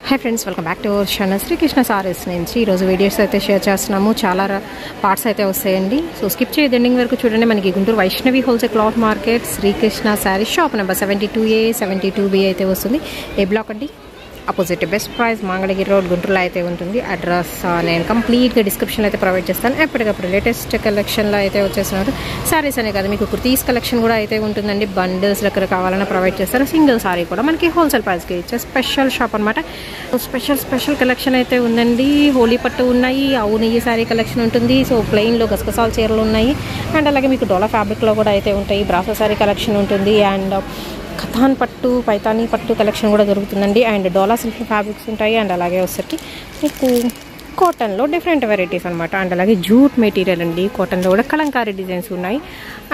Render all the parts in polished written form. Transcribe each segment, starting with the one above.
Hi friends, welcome back to our channel Srikrishna saris నుంచి. ఈరోజు videos అయితే షేర్ చేస్తున్నాము. చాలా పార్ట్స్ అయితే వస్తాయండి. సో స్కిప్ చేయదు, ఎండింగ్ వరకు చూడండి. మనకి Guntur Vaishnavi wholesale cloth market Srikrishna saris shop number 72A 72B అయితే వస్తుంది. ఏ బ్లాక్ అండి, opposite best price Mangalagiri road గుంటూరులో అయితే ఉంటుంది. అడ్రస్ నేను కంప్లీట్గా డిస్క్రిప్షన్లో అయితే ప్రొవైడ్ చేస్తాను. ఎప్పటికప్పుడు లేటెస్ట్ కలెక్షన్లో అయితే వచ్చేస్తున్నారు. సారీస్ అనే కదా, మీకు కుర్తీస్ కలెక్షన్ కూడా అయితే ఉంటుందండి. బండిల్స్ దగ్గర కావాలన్నా ప్రొవైడ్ చేస్తారు. సింగిల్ సారీ కూడా మనకి హోల్సేల్ ప్రైస్కి ఇచ్చే స్పెషల్ షాప్ అనమాట. స్పెషల్ కలెక్షన్ అయితే ఉందండి. హోలీ పట్టు ఉన్నాయి, అవును ఈ సారీ కలెక్షన్ ఉంటుంది. సో ప్లెయిన్లో గసగసాల చీరలు ఉన్నాయి. అండ్ అలాగే మీకు డోలా ఫ్యాబ్రిక్లో కూడా అయితే ఉంటాయి. బ్రాసో సారీ కలెక్షన్ ఉంటుంది. అండ్ కథాన్ పట్టు, పైతానీ పట్టు కలెక్షన్ కూడా దొరుకుతుందండి. అండ్ డోలా సిల్క్ ఫ్యాబ్రిక్స్ ఉంటాయి. అండ్ అలాగే వచ్చేసరికి మీకు కాటన్లో డిఫరెంట్ వెరైటీస్ అనమాట. అండ్ అలాగే జూట్ మెటీరియల్ అండి. కాటన్లో కూడా కలంకారీ డిజైన్స్ ఉన్నాయి.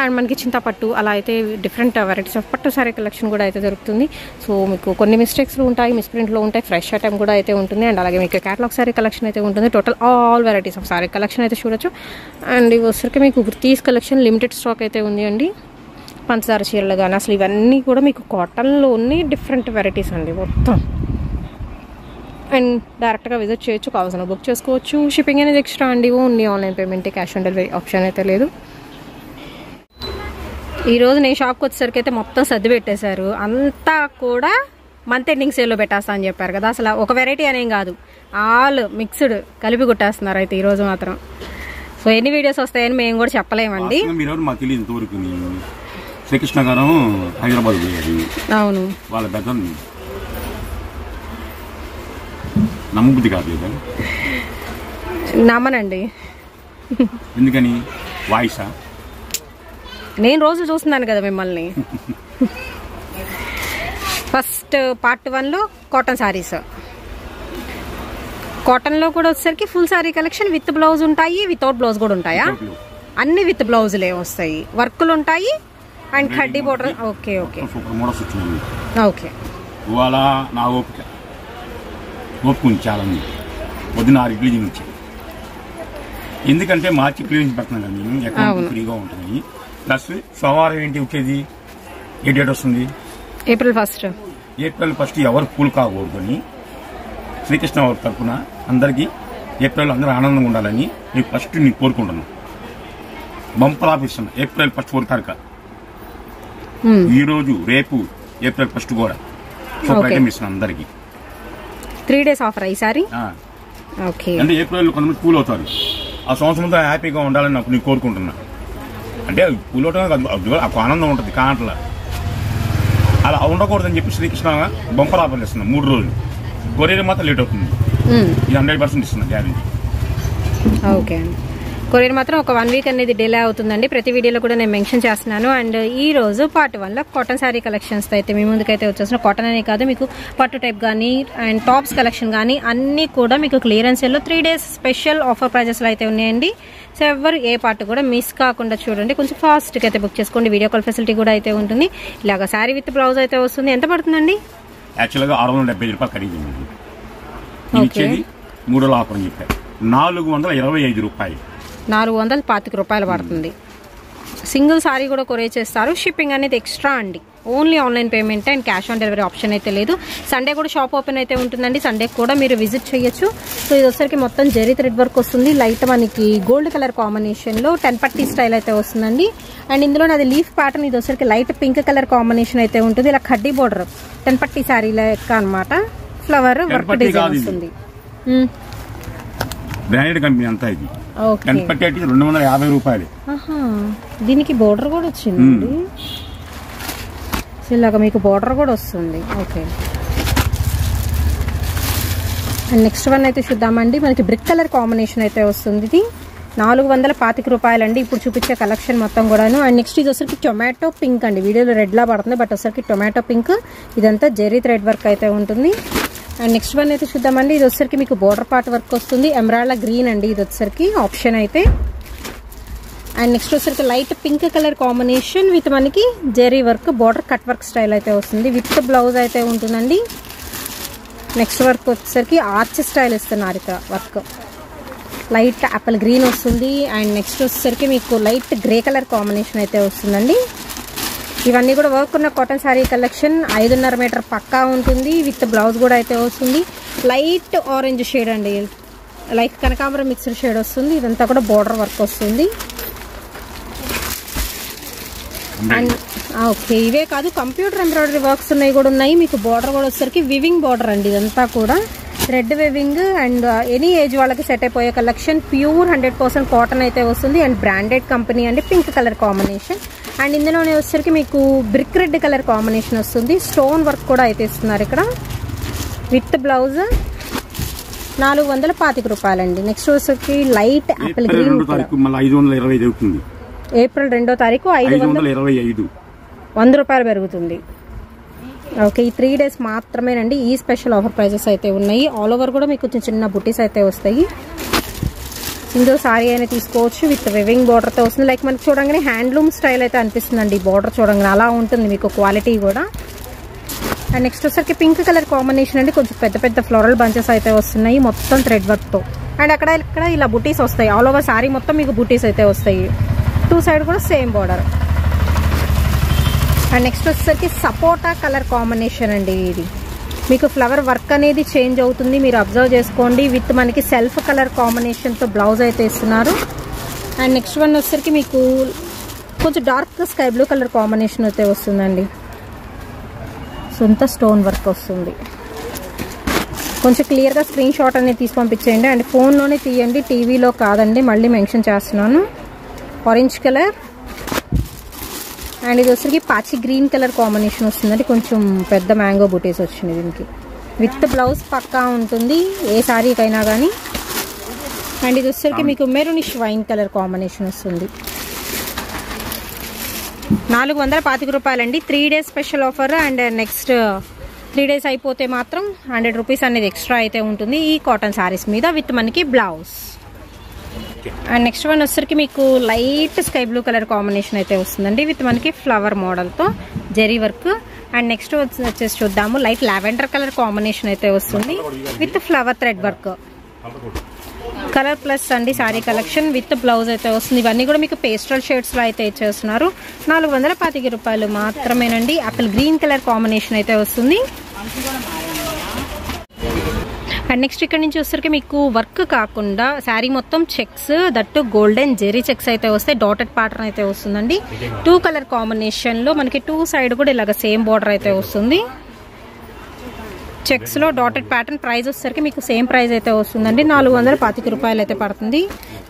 అండ్ మనకి చింతపట్టు అలా అయితే డిఫరెంట్ వెరైటీస్ ఆఫ్ పట్టు సారీ కలెక్షన్ కూడా అయితే దొరుకుతుంది. సో మీకు కొన్ని మిస్టేక్స్లో ఉంటాయి, మిస్ప్రింట్లో ఉంటాయి, ఫ్రెష్ ఐటమ్ కూడా అయితే ఉంటుంది. అండ్ అలాగే మీకు క్యాటలాగ్ సారీ కలెక్షన్ అయితే ఉంటుంది. Total all varieties of sorry collection అయితే చూడొచ్చు. అండ్ ఇవి వచ్చేసరికి మీకు కుర్తీస్ కలెక్షన్ లిమిటెడ్ స్టాక్ అయితే ఉంది అండి. పంచదార చీరలు కానీ అసలు ఇవన్నీ కూడా మీకు కాటన్లోనే డిఫరెంట్ వెరైటీస్ అండి మొత్తం. అండ్ డైరెక్ట్గా విజిట్ చేయొచ్చు, కావాల్సిన బుక్ చేసుకోవచ్చు. షిప్పింగ్ అనేది ఎక్స్ట్రా అండి. Only online payment, cash on delivery option అయితే లేదు. ఈరోజు నేను షాప్కి వచ్చేసరికి అయితే మొత్తం సర్ది పెట్టేశారు. అంతా కూడా మంత్ ఎండింగ్ సేల్లో పెట్టేస్తా అని చెప్పారు కదా. అసలు ఒక వెరైటీ అనేం కాదు, ఆల్ మిక్స్డ్ కలిపి కుట్టేస్తున్నారు అయితే ఈరోజు మాత్రం. సో ఎన్ని వీడియోస్ వస్తాయని మేము కూడా చెప్పలేమండి. శ్రీకృష్ణ గారు హైదరాబాద్ పోయారు. అవును, వాళ్ళ పెద్ద నమ్మబుద్ధి కాదు. నమ్మనండి. ఎందుకని? వాయిసా? నేను రోజు చూస్తున్నాను కదా మిమ్మల్ని. ఫస్ట్ పార్ట్ 1లో కాటన్ సారీస్, కాటన్లో కూడా వచ్చేసరికి full sorry collection with blouse ఉంటాయి, వితౌట్ బ్లౌజ్ కూడా ఉంటాయా? అన్ని విత్ బ్లౌజులే వస్తాయి, వర్కులు ఉంటాయి. అండ్ కడ్డీ బోర్డర్. Okay okay okay. ఇవాళ నా ఓపుకుంది చాలా పొద్దున 6 ఇడ్లీ తినొచ్చాయి. ఎందుకంటే మార్చి క్లియరెన్స్ పెడుతున్నాను కదా నేను, అకౌంట్ ఫ్రీగా ఉంటుంది. ప్లస్ సోమవారం ఏంటి వచ్చేది, ఏ డేట్ వస్తుంది? ఏప్రిల్ 1. ఏప్రిల్ 1 ఎవరు పూలు కాకూడదని శ్రీకృష్ణ వారి తరఫున అందరికీ ఏప్రిల్ అందరూ ఆనందంగా ఉండాలని నేను ఫస్ట్ నేను కోరుకుంటున్నాను. బంపర్ ఆఫీస్ ఏప్రిల్ 1 4 తారీఖు. ఈ రోజు రేపు ఏప్రిల్ 1 కూడా సూపర్ ఐటమ్ ఇస్తున్నాను అందరికి. 3 days ఆఫర్ ఈసారి. అంటే ఏప్రిల్ కొంతమంది కూల్ అవుతారు. ఆ సంవత్సరంతో హ్యాపీగా ఉండాలని నాకు నేను కోరుకుంటున్నా. అంటే కూల్ అవటం ఆనందం ఉంటుంది కాంట్ల, అలా ఉండకూడదని చెప్పి శ్రీకృష్ణ బంపర్ ఆఫర్ ఇస్తున్నాను. 3 రోజులు కొరియర్ మాత్రం లేట్ అవుతుంది. ఇది 100% ఇస్తున్నా గ్యారెంటీ. ఓకే, కొరియర్ మాత్రం ఒక 1 week అనేది డిలే అవుతుందండి. ప్రతి వీడియోలో కూడా నేను మెన్షన్ చేస్తున్నాను. అండ్ ఈ రోజు పార్ట్ 1లో కాటన్ శారీ కలెక్షన్స్ అయితే మీ ముందుకైతే వచ్చేసిన. కాటన్ అనే కాదు, మీకు పట్టు టైప్ కానీ అండ్ టాప్స్ కలెక్షన్ కానీ అన్నీ కూడా మీకు క్లియరెన్స్ సేల్లో 3 days స్పెషల్ ఆఫర్ ప్రైజెస్లో అయితే ఉన్నాయండి. సో ఎవరు ఏ పార్ట్ కూడా మిస్ కాకుండా చూడండి. కొంచెం ఫాస్ట్గా అయితే బుక్ చేసుకోండి. వీడియో కాల్ ఫెసిలిటీ కూడా అయితే ఉంటుంది. ఇలాగ శారీ విత్ బ్లౌజ్ అయితే వస్తుంది. ఎంత పడుతుందండి? యాక్చువల్గా 670 రూపాయలు ఖరీదు. ఇచ్చేది 3 రోజుల ఆఫర్ అని చెప్పారు. 425 రూపాయలు, 425 రూపాయలు పడుతుంది. సింగిల్ సారీ కూడా కొరియర్ చేస్తారు. షిప్పింగ్ అనేది ఎక్స్ట్రా అండి. Only online payment and cash on delivery option అయితే లేదు. సండే కూడా షాప్ ఓపెన్ అయితే ఉంటుందండి. సండే కూడా మీరు విజిట్ చేయొచ్చు. సో ఇది వచ్చరికి మొత్తం జరీ థ్రెడ్ వర్క్ వస్తుంది. లైట్ మనకి గోల్డ్ కలర్ కాంబినేషన్లో 10 పట్టీ స్టైల్ అయితే వస్తుందండి. అండ్ ఇందులో అది లీఫ్ ప్యాటర్న్. ఇది వచ్చరికి లైట్ పింక్ కలర్ కాంబినేషన్ అయితే ఉంటుంది. ఇలా కడ్డీ బోర్డర్ 10 పట్టీ శారీ లెక్క అనమాట. ఫ్లవర్ వర్క్ డిజైన్ వస్తుంది. బ్రాండెడ్ కంపెనీ అంతా ఇది. 10 పట్టీ 250 రూపాయలు. దీనికి బోర్డర్ కూడా వచ్చిందండి. సో ఇలాగ మీకు బోర్డర్ కూడా వస్తుంది. ఓకే, అండ్ నెక్స్ట్ వన్ అయితే చూద్దామండి. మనకి బ్రిక్ కలర్ కాంబినేషన్ అయితే వస్తుంది. ఇది 425 రూపాయలండి. ఇప్పుడు చూపించే కలెక్షన్ మొత్తం కూడాను. అండ్ నెక్స్ట్ ఇది వచ్చరికి టొమాటో పింక్ అండి. వీడియోలో రెడ్లా పడుతుంది, బట్ వచ్చరికి టొమాటో పింక్. ఇదంతా జెరీ థ్రెడ్ వర్క్ అయితే ఉంటుంది. అండ్ నెక్స్ట్ వన్ అయితే చూద్దామండి. ఇది వచ్చరికి మీకు బోర్డర్ పార్ట్ వర్క్ వస్తుంది. ఎమరాల్డ్ గ్రీన్ అండి ఇది వచ్చరికి ఆప్షన్ అయితే. అండ్ నెక్స్ట్ వచ్చరికి light pink colour combination with మనకి zari work border cut work style అయితే వస్తుంది. విత్ బ్లౌజ్ అయితే ఉంటుందండి. నెక్స్ట్ వర్క్ వచ్చేసరికి ఆర్చ్ స్టైల్ ఇస్తున్నారు ఇక్కడ వర్క్. లైట్ యాపిల్ గ్రీన్ వస్తుంది. అండ్ నెక్స్ట్ వచ్చేసరికి మీకు లైట్ గ్రే కలర్ కాంబినేషన్ అయితే వస్తుందండి. ఇవన్నీ కూడా వర్క్ ఉన్న కాటన్ శారీ కలెక్షన్. 5.5 మీటర్ పక్కా ఉంటుంది. విత్ బ్లౌజ్ కూడా అయితే వస్తుంది. లైట్ ఆరెంజ్ షేడ్ అండి, లైట్ కనకాంబరం మిక్స్డ్ షేడ్ వస్తుంది. ఇదంతా కూడా బోర్డర్ వర్క్ వస్తుంది. అండ్ ఓకే, ఇవే కాదు కంప్యూటర్ ఎంబ్రాయిడరీ వర్క్స్ ఉన్నాయి కూడా ఉన్నాయి. మీకు బోర్డర్ కూడా వచ్చేసరికి వివింగ్ బోర్డర్ అండి. ఇదంతా కూడా thread weaving and any age వాళ్ళకి సెట్ అయిపోయే కలెక్షన్. ప్యూర్ 100% కాటన్ అయితే వస్తుంది అండ్ బ్రాండెడ్ కంపెనీ అండి. పింక్ కలర్ కాంబినేషన్ అండ్ ఇందులోనే వచ్చేసరికి మీకు బ్రిక్ రెడ్ కలర్ కాంబినేషన్ వస్తుంది. స్టోన్ వర్క్ కూడా అయితే ఇస్తున్నారు ఇక్కడ విత్ బ్లౌజ్. 425 రూపాయలండి. నెక్స్ట్ వచ్చేసరికి లైట్ ఆపిల్ గ్రీన్. ఏప్రిల్ 2వ తారీఖు 525 100 రూపాయలు పెరుగుతుంది. ఓకే, ఈ 3 days మాత్రమేనండి ఈ స్పెషల్ ఆఫర్ ప్రైజెస్ అయితే ఉన్నాయి. ఆల్ ఓవర్ కూడా మీకు కొంచెం చిన్న బుటీస్ అయితే వస్తాయి. సింగిల్ సారీ అయినా తీసుకోవచ్చు. విత్ వివింగ్ బార్డర్తో వస్తుంది. లైక్ మనకి చూడంగానే హ్యాండ్లూమ్ స్టైల్ అయితే అనిపిస్తుందండి. బార్డర్ చూడంగానే అలా ఉంటుంది మీకు క్వాలిటీ కూడా. అండ్ నెక్స్ట్ వచ్చరికి పింక్ కలర్ కాంబినేషన్ అండి. కొంచెం పెద్ద పెద్ద ఫ్లోరల్ బంచెస్ అయితే వస్తున్నాయి మొత్తం థ్రెడ్ వర్క్తో. అండ్ అక్కడ ఇక్కడ ఇలా బుటీస్ వస్తాయి. ఆల్ ఓవర్ సారీ మొత్తం మీకు బుటీస్ అయితే వస్తాయి. 2 సైడ్ కూడా సేమ్ బార్డర్. అండ్ నెక్స్ట్ వచ్చేసరికి సపోటా కలర్ కాంబినేషన్ అండి. ఇది మీకు ఫ్లవర్ వర్క్ అనేది చేంజ్ అవుతుంది, మీరు అబ్జర్వ్ చేసుకోండి. విత్ మనకి సెల్ఫ్ కలర్ కాంబినేషన్తో బ్లౌజ్ అయితే ఇస్తున్నారు. అండ్ నెక్స్ట్ వన్ వచ్చేసరికి మీకు కొంచెం dark sky blue colour combination అయితే వస్తుందండి. సొంత స్టోన్ వర్క్ వస్తుంది. కొంచెం క్లియర్గా స్క్రీన్ షాట్ అనేది తీసి పంపించేయండి. అండ్ ఫోన్లోనే తీయండి, టీవీలో కాదండి. మళ్ళీ మెన్షన్ చేస్తున్నాను. ఆరెంజ్ కలర్ అండ్ ఇది వచ్చరికి పాచి గ్రీన్ కలర్ కాంబినేషన్ వస్తుందండి. కొంచెం పెద్ద మ్యాంగో బుటీస్ వచ్చింది దీనికి. విత్ బ్లౌజ్ పక్కా ఉంటుంది ఏ శారీకైనా కానీ. అండ్ ఇది వచ్చరికి మీకు మెరూనిష్ వైన్ కలర్ కాంబినేషన్ వస్తుంది. 425 రూపాయలండి. 3 days special offer. And next 3 days అయిపోతే మాత్రం 100 రూపీస్ అనేది ఎక్స్ట్రా అయితే ఉంటుంది ఈ కాటన్ శారీస్ మీద విత్ మనకి బ్లౌజ్. అండ్ నెక్స్ట్ వన్ వచ్చరికి మీకు light sky blue colour combination అయితే వస్తుందండి విత్ మనకి ఫ్లవర్ మోడల్తో జెరీ వర్క్. అండ్ నెక్స్ట్ వచ్చేసి చూద్దాము లైట్ లావెండర్ కలర్ కాంబినేషన్ అయితే వస్తుంది with flower thread work. Colour plus అండి సారీ కలెక్షన్ విత్ బ్లౌజ్ అయితే వస్తుంది. ఇవన్నీ కూడా మీకు పేస్టల్ షేడ్స్లో అయితే ఇచ్చేస్తున్నారు. 425 రూపాయలు మాత్రమేనండి. ఆపిల్ గ్రీన్ కలర్ కాంబినేషన్ అయితే వస్తుంది. అండ్ నెక్స్ట్ ఇక్కడ నుంచి వచ్చేసరికి మీకు వర్క్ కాకుండా శారీ మొత్తం చెక్స్, దట్టు గోల్డెన్ జెరీ చెక్స్ అయితే వస్తాయి. డాటెడ్ ప్యాటర్న్ అయితే వస్తుందండి. 2 కలర్ కాంబినేషన్లో మనకి 2 సైడ్ కూడా ఇలాగ సేమ్ బార్డర్ అయితే వస్తుంది. చెక్స్ లో డాటెడ్ ప్యాటర్న్. ప్రైస్ వచ్చేసరికి మీకు సేమ్ ప్రైస్ అయితే వస్తుందండి. 425 రూపాయలు అయితే పడుతుంది.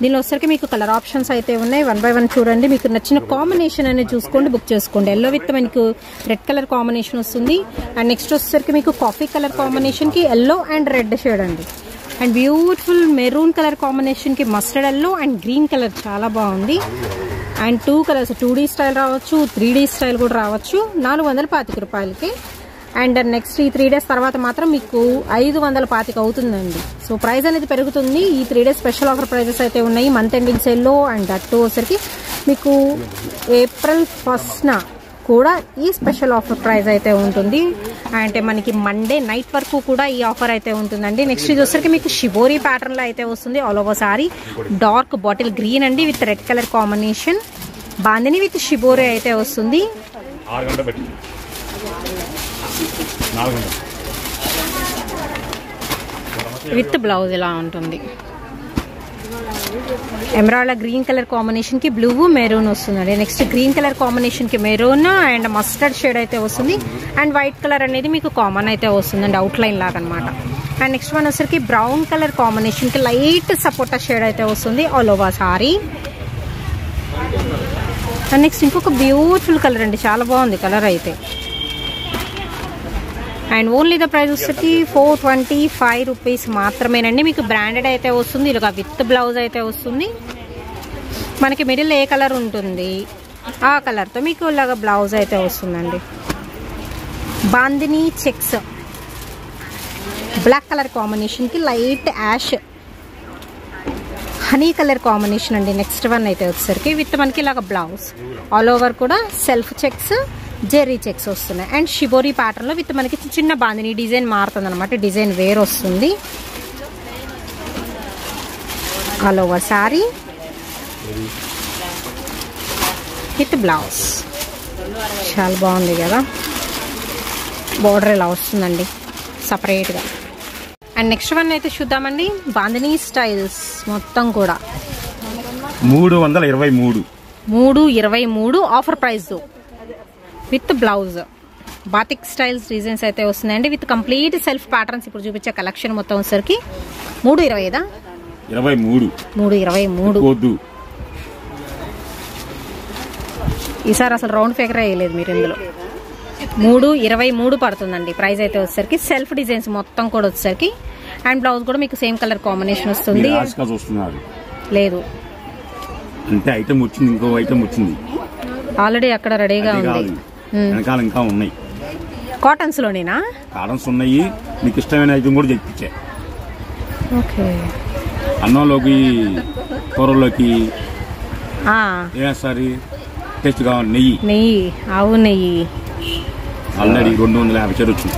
దీనిలో వచ్చేసరికి మీకు కలర్ ఆప్షన్స్ అయితే ఉన్నాయి. 1 by 1 చూడండి. మీకు నచ్చిన కాంబినేషన్ అనేది చూసుకోండి, బుక్ చేసుకోండి. ఎల్లో విత్ మనకు రెడ్ కలర్ కాంబినేషన్ వస్తుంది. అండ్ నెక్స్ట్ వచ్చేసరికి మీకు కాఫీ కలర్ కాంబినేషన్ కి ఎల్లో అండ్ రెడ్ షేడ్ అండి. And beautiful maroon colour combination కి mustard yellow and green colour చాలా బాగుంది. అండ్ 2 కలర్స్ 2D స్టైల్ రావచ్చు, 3D స్టైల్ కూడా రావచ్చు. 425 రూపాయలకి. అండ్ నెక్స్ట్ ఈ 3 days తర్వాత మాత్రం మీకు 525 అవుతుందండి. సో ప్రైస్ అనేది పెరుగుతుంది. ఈ 3 days స్పెషల్ ఆఫర్ ప్రైజెస్ అయితే ఉన్నాయి మంత్ ఎండింగ్ సేల్లో. అండ్ అటు వచ్చరికి మీకు ఏప్రిల్ 1st కూడా ఈ స్పెషల్ ఆఫర్ ప్రైస్ అయితే ఉంటుంది. అంటే మనకి మండే నైట్ వరకు కూడా ఈ ఆఫర్ అయితే ఉంటుందండి. నెక్స్ట్ ఇది వచ్చరికి మీకు షిబోరీ ప్యాటర్న్ లో అయితే వస్తుంది. All over sari dark bottle green అండి with red colour combination. Bandhani with shibori అయితే వస్తుంది. విత్ బ్లౌజ్ ఇలా ఉంటుంది. ఎమరాల్డ్ గ్రీన్ కలర్ కాంబినేషన్ కి బ్లూ మెరూన్ వస్తుందండి. నెక్స్ట్ గ్రీన్ కలర్ కాంబినేషన్ కి మెరూన్ అండ్ మస్టర్డ్ షేడ్ అయితే వస్తుంది. అండ్ వైట్ కలర్ అనేది మీకు కామన్ అయితే వస్తుందండి, అవుట్ లైన్ లాగా అనమాట. అండ్ నెక్స్ట్ వన్ వచ్చరికి బ్రౌన్ కలర్ కాంబినేషన్ కి లైట్ సపోటా షేడ్ అయితే వస్తుంది all over sorry. And next ఇంకొక బ్యూటిఫుల్ కలర్ అండి, చాలా బాగుంది కలర్ అయితే. అండ్ ఓన్లీ ద ప్రైస్ వచ్చేసి 425 రూపీస్ మాత్రమేనండి. మీకు బ్రాండెడ్ అయితే వస్తుంది. ఇలాగ విత్ బ్లౌజ్ అయితే వస్తుంది. మనకి మిడిల్ ఏ కలర్ ఉంటుంది ఆ కలర్తో మీకు ఇలాగ బ్లౌజ్ అయితే వస్తుందండి. బాందిని చెక్స్ బ్లాక్ కలర్ కాంబినేషన్కి light ash honey colour combination అండి. నెక్స్ట్ వన్ అయితే వచ్చేసరికి విత్ మనకి ఇలాగ బ్లౌజ్ ఆల్ ఓవర్ కూడా సెల్ఫ్ చెక్స్ జెర్రీ చెక్స్ వస్తున్నాయి. అండ్ షిబోరీ ప్యాటర్న్ లో విత్ మనకి చిన్న బాందిని డిజైన్ మారుతుంది అనమాట. డిజైన్ వేర్ వస్తుంది all over sari with blouse. చాలా బాగుంది కదా, బోర్డర్ ఇలా వస్తుందండి సపరేట్గా. అండ్ నెక్స్ట్ వన్ అయితే చూద్దామండి, బాందినీ స్టైల్స్ మొత్తం కూడా 323 offer price with blouse. Batik styles designs అయితే వస్తున్నాయండి విత్ కంప్లీట్ సెల్ఫ్ ప్యాటర్న్స్. ఇప్పుడు చూపించే కలెక్షన్ మొత్తం వచ్చేసరికి 323. ఈసారి అసలు రౌండ్ ఫిగర్ వేయలేదు మీరు ఇందులో. 323 పడుతుందండి ప్రైస్ అయితే వచ్చేసరికి. సెల్ఫ్ డిజైన్స్ మొత్తం కూడా వచ్చేసరికి అండ్ బ్లౌజ్ కూడా మీకు సేమ్ కలర్ కాంబినేషన్ వస్తుంది. లేదు అంటే ఐటమ్ వచ్చింది, ఇంకో ఐటమ్ వచ్చింది ఆల్రెడీ అక్కడ రెడీగా ఉంది. ఇంకా ఉన్నాయి కాటన్స్ లోనేనా? కాటన్స్ ఉన్నాయి. మీకు ఇష్టమైన ఐటమ్ కూడా చెప్పించే. ఓకే, అన్నంలోకి కూరల్లోకి ఏసారి టేస్ట్ కావాలి. నెయ్యి ఆవు నెయ్యి ఆల్రెడీ 250 చీర వచ్చింది.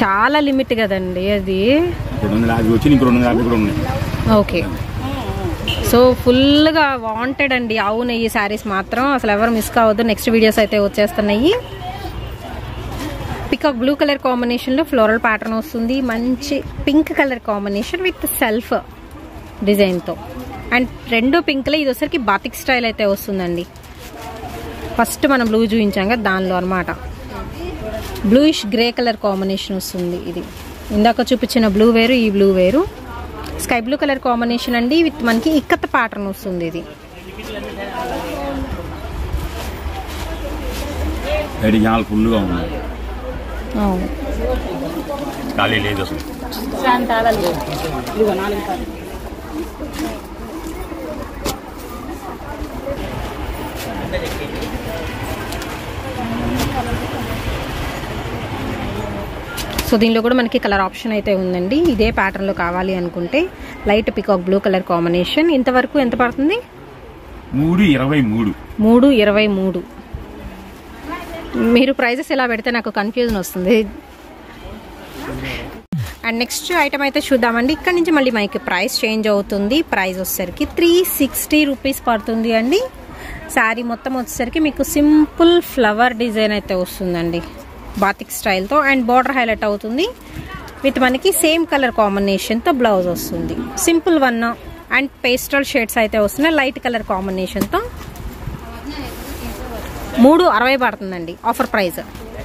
చాలా లిమిట్ కదండి అది. 250 వచ్చి ఇంక 250 కూడా ఉన్నాయి. ఓకే, సో ఫుల్గా వాంటెడ్ అండి ఆవు నెయ్యి శారీస్ మాత్రం అసలు ఎవరు మిస్ కావద్దు. నెక్స్ట్ వీడియోస్ అయితే వచ్చేస్తున్నాయి. పికాక్ బ్లూ కలర్ కాంబినేషన్లో ఫ్లోరల్ ప్యాటర్న్ వస్తుంది. మంచి pink colour combination with self డిజైన్తో. అండ్ రెండు పింక్లో ఇది వచ్చరికి బాతిక్ స్టైల్ అయితే వస్తుందండి. ఫస్ట్ మనం బ్లూ చూపించాం కదా దానిలో అనమాట. బ్లూయిష్ గ్రే కలర్ కాంబినేషన్ వస్తుంది. ఇది ఇందాక చూపించిన బ్లూ వేరు, ఈ బ్లూ వేరు. స్కై బ్లూ కలర్ కాంబినేషన్ అండి విత్ మనకి ఇక్కత్ ప్యాటర్న్ వస్తుంది. ఇది ఫుల్గా ఉంది. ఖాళీ లేదు అసలు. సో దీనిలో కూడా మనకి కలర్ ఆప్షన్ అయితే ఉందండి. ఇదే ప్యాటర్న్లో కావాలి అనుకుంటే light peacock blue colour combination. ఇంతవరకు ఎంత పడుతుంది? 323. మీరు ప్రైజెస్ ఎలా పెడితే నాకు కన్ఫ్యూజన్ వస్తుంది. అండ్ నెక్స్ట్ ఐటమ్ అయితే చూద్దామండి. ఇక్కడ నుంచి మళ్ళీ మనకి ప్రైస్ చేంజ్ అవుతుంది. ప్రైస్ వచ్చేసరికి 360 రూపీస్ పడుతుంది అండి. శారీ మొత్తం వచ్చేసరికి మీకు సింపుల్ ఫ్లవర్ డిజైన్ అయితే వస్తుందండి బాతిక్ స్టైల్తో. అండ్ బార్డర్ హైలైట్ అవుతుంది విత్ మనకి సేమ్ కలర్ కాంబినేషన్తో బ్లౌజ్ వస్తుంది. Simple one and pastel shades అయితే వస్తున్నాయి లైట్ కలర్ కాంబినేషన్తో. 360 పడుతుందండి ఆఫర్ ప్రైస్.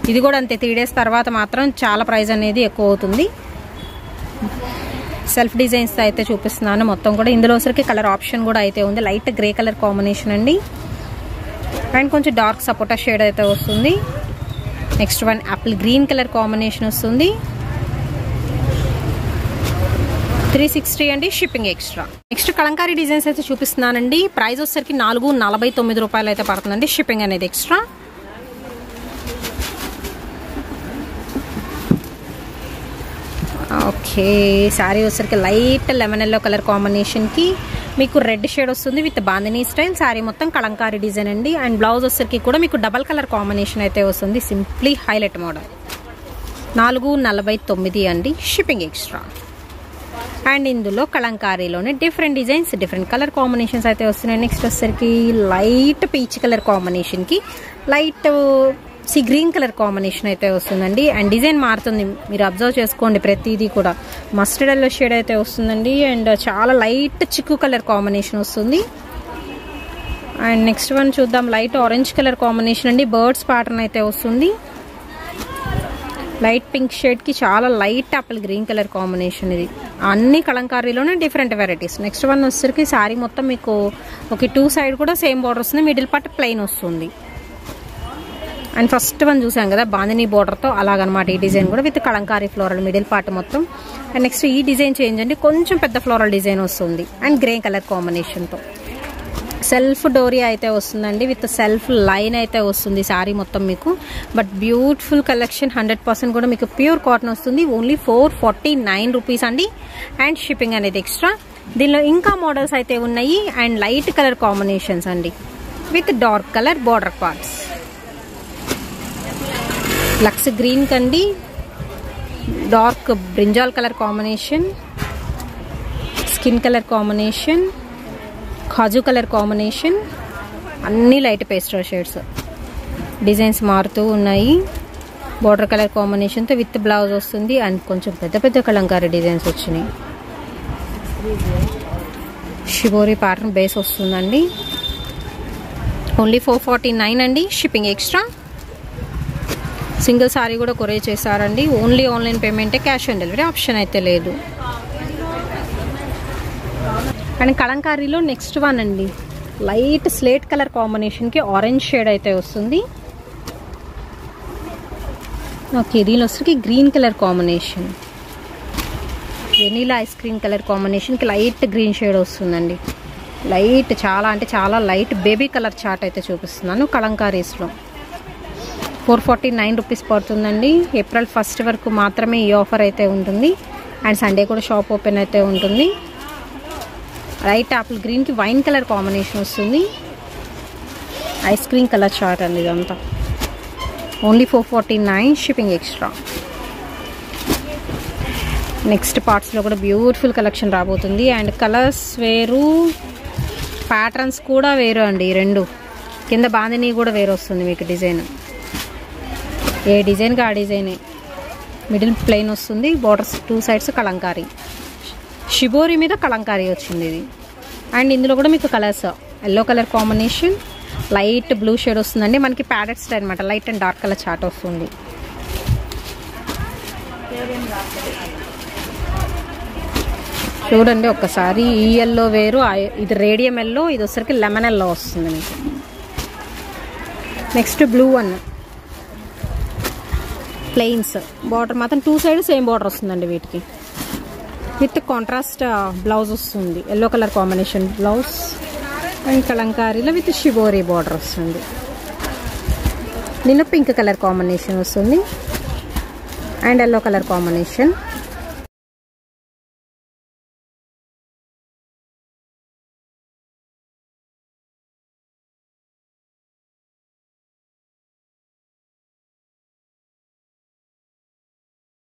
ఇది కూడా అంతే, 3 days తర్వాత మాత్రం చాలా ప్రైస్ అనేది ఎక్కువ అవుతుంది. సెల్ఫ్ డిజైన్స్ అయితే చూపిస్తున్నాను మొత్తం కూడా. ఇందులో వచ్చరికి కలర్ ఆప్షన్ కూడా అయితే ఉంది. లైట్ గ్రే కలర్ కాంబినేషన్ అండి అండ్ కొంచెం డార్క్ సపోటా షేడ్ అయితే వస్తుంది. Next one Apple green colour combination వస్తుంది. 360 అండి, shipping extra. Next Kalamkari designs అయితే చూపిస్తున్నానండి. ప్రైస్ వచ్చేసరికి 449 రూపాయలు అయితే పడుతుందండి, షిప్పింగ్ అనేది ఎక్స్ట్రా. ఓకే, శారీ వచ్చేసరికి లైట్ లెమన్ ఎల్లో కలర్ కాంబినేషన్కి మీకు రెడ్ షేడ్ వస్తుంది విత్ బాందినీ స్టైల్. శారీ మొత్తం కలంకారీ డిజైన్ అండి. అండ్ బ్లౌజ్ వచ్చేసరికి కూడా మీకు డబల్ కలర్ కాంబినేషన్ అయితే వస్తుంది. Simply highlight model. 449 అండి, షిప్పింగ్ ఎక్స్ట్రా. అండ్ ఇందులో కలంకారీలోనే different designs, different colour combinations అయితే వస్తున్నాయి. నెక్స్ట్ వచ్చేసరికి లైట్ పీచ్ కలర్ కాంబినేషన్కి లైట్ గ్రీన్ కలర్ కాంబినేషన్ అయితే వస్తుందండి. అండ్ డిజైన్ మారుతుంది, మీరు అబ్జర్వ్ చేసుకోండి. ప్రతిదీ కూడా మస్టర్డ్ ఎల్లో షేడ్ అయితే వస్తుందండి. అండ్ చాలా లైట్ చిక్కు కలర్ కాంబినేషన్ వస్తుంది. అండ్ నెక్స్ట్ వన్ చూద్దాం, లైట్ ఆరెంజ్ కలర్ కాంబినేషన్ అండి. బర్డ్స్ ప్యాటర్న్ అయితే వస్తుంది. లైట్ పింక్ షేడ్కి చాలా light apple green colour combination. ఇది అన్ని కలంకారీలోనే డిఫరెంట్ వెరైటీస్. నెక్స్ట్ వన్ వచ్చేసరికి శారీ మొత్తం మీకు ఒక 2 సైడ్ కూడా సేమ్ బార్డర్ వస్తుంది, మిడిల్ పార్ట్ ప్లెయిన్ వస్తుంది. అండ్ ఫస్ట్ వన్ చూసాం కదా బాందినీ బోర్డర్తో, అలాగనమాట ఈ డిజైన్ కూడా with Kalamkari floral middle part మొత్తం. అండ్ నెక్స్ట్ ఈ డిజైన్ చేంజ్ అండి, కొంచెం పెద్ద ఫ్లోరల్ డిజైన్ వస్తుంది అండ్ గ్రే కలర్ కాంబినేషన్తో. సెల్ఫ్ డోరియా అయితే వస్తుందండి విత్ సెల్ఫ్ లైన్ అయితే వస్తుంది శారీ మొత్తం మీకు. బట్ బ్యూటిఫుల్ కలెక్షన్, 100% కూడా మీకు ప్యూర్ కాటన్ వస్తుంది. ఓన్లీ 449 రూపీస్ అండి అండ్ షిప్పింగ్ అనేది ఎక్స్ట్రా. దీనిలో ఇంకా మోడల్స్ అయితే ఉన్నాయి అండ్ లైట్ కలర్ కాంబినేషన్స్ అండి with dark colour border parts. లక్స్ గ్రీన్ కండి dark brinjal colour combination, skin colour combination, kaju colour combination, అన్ని లైట్ పేస్టల్ షేడ్స్. డిజైన్స్ మారుతూ ఉన్నాయి. బార్డర్ కలర్ కాంబినేషన్తో విత్ బ్లౌజ్ వస్తుంది. అండ్ కొంచెం పెద్ద పెద్ద కలంకారీ డిజైన్స్ వచ్చినాయి. షిబోరి ప్యాటర్న్ బేస్ వస్తుందండి. ఓన్లీ 449 అండి. Shipping extra. సింగిల్ సారీ కూడా కొరియర్ చేశారండి. ఓన్లీ ఆన్లైన్ పేమెంటే, క్యాష్ ఆన్ డెలివరీ ఆప్షన్ అయితే లేదు. అండ్ కలంకారీలో నెక్స్ట్ వన్ అండి. లైట్ స్లేట్ కలర్ కాంబినేషన్కి ఆరెంజ్ షేడ్ అయితే వస్తుంది. ఓకే, దీని వచ్చరికి green colour combination, vanilla ice cream colour కాంబినేషన్కి లైట్ గ్రీన్ షేడ్ వస్తుందండి. లైట్ చాలా అంటే చాలా లైట్ బేబీ కలర్ చార్ట్ అయితే చూపిస్తున్నాను. కలంకారీస్లో 449 రూపీస్ పడుతుందండి. ఏప్రిల్ 1 వరకు మాత్రమే ఈ ఆఫర్ అయితే ఉంటుంది. అండ్ సండే కూడా షాప్ ఓపెన్ అయితే ఉంటుంది. లైట్ ఆపిల్ గ్రీన్కి వైన్ కలర్ కాంబినేషన్ వస్తుంది. ఐస్ క్రీమ్ కలర్ చార్ట్ అండి ఇదంతా. Only 449, shipping extra. నెక్స్ట్ పార్ట్స్లో కూడా బ్యూటిఫుల్ కలెక్షన్ రాబోతుంది. అండ్ కలర్స్ వేరు, ప్యాటర్న్స్ కూడా వేరు అండి. ఈ రెండు కింద బాందిని కూడా వేరు వస్తుంది మీకు డిజైన్. ఏ డిజైన్కి ఆ డిజైనే. మిడిల్ ప్లెయిన్ వస్తుంది. Borders 2 sides Kalamkari. షిబోరి మీద కలంకారీ వచ్చింది ఇది. అండ్ ఇందులో కూడా మీకు colours yellow colour combination, light blue shade వస్తుందండి. మనకి ప్యాడెడ్ స్టైల్ అనమాట. Light and dark colour chart వస్తుంది. చూడండి ఒక్కసారి. ఈ ఎల్లో వేరు, ఇది రేడియం ఎల్లో, ఇది వచ్చరికి లెమన్ ఎల్లో వస్తుంది మీకు. Next blue one plains. Border మాత్రం 2 సైడ్ సేమ్ బార్డర్ వస్తుందండి వీటికి. విత్ కాంట్రాస్ట్ బ్లౌజ్ వస్తుంది. Yellow colour combination blouse. And కలంకారీలో విత్ షిబోరి బార్డర్ వస్తుంది. దీనిలో పింక్ కలర్ కాంబినేషన్ వస్తుంది. And yellow colour combination.